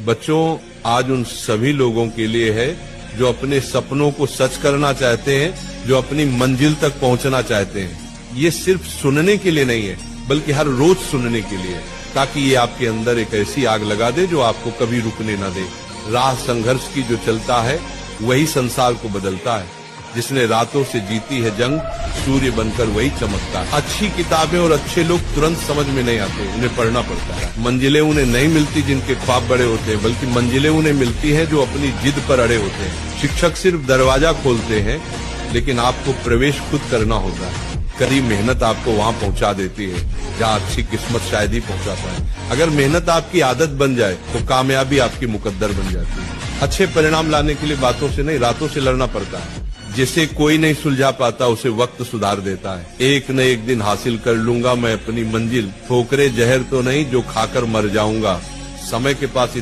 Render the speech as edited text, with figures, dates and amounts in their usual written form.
बच्चों, आज उन सभी लोगों के लिए है जो अपने सपनों को सच करना चाहते हैं, जो अपनी मंजिल तक पहुंचना चाहते हैं। ये सिर्फ सुनने के लिए नहीं है, बल्कि हर रोज सुनने के लिए, ताकि ये आपके अंदर एक ऐसी आग लगा दे जो आपको कभी रुकने न दे। राह संघर्ष की जो चलता है वही संसार को बदलता है। जिसने रातों से जीती है जंग, सूर्य बनकर वही चमकता है। अच्छी किताबें और अच्छे लोग तुरंत समझ में नहीं आते, उन्हें पढ़ना पड़ता है। मंजिलें उन्हें नहीं मिलती जिनके ख्वाब बड़े होते हैं, बल्कि मंजिलें उन्हें मिलती हैं जो अपनी जिद पर अड़े होते हैं। शिक्षक सिर्फ दरवाजा खोलते हैं, लेकिन आपको प्रवेश खुद करना होता है। कड़ी मेहनत आपको वहाँ पहुँचा देती है जहाँ अच्छी किस्मत शायद ही पहुँचा पाए। अगर मेहनत आपकी आदत बन जाए तो कामयाबी आपकी मुकद्दर बन जाती है। अच्छे परिणाम लाने के लिए बातों से नहीं, रातों से लड़ना पड़ता है। जिसे कोई नहीं सुलझा पाता उसे वक्त सुधार देता है। एक न एक दिन हासिल कर लूंगा मैं अपनी मंजिल, ठोकरे जहर तो नहीं जो खाकर मर जाऊंगा। समय के पास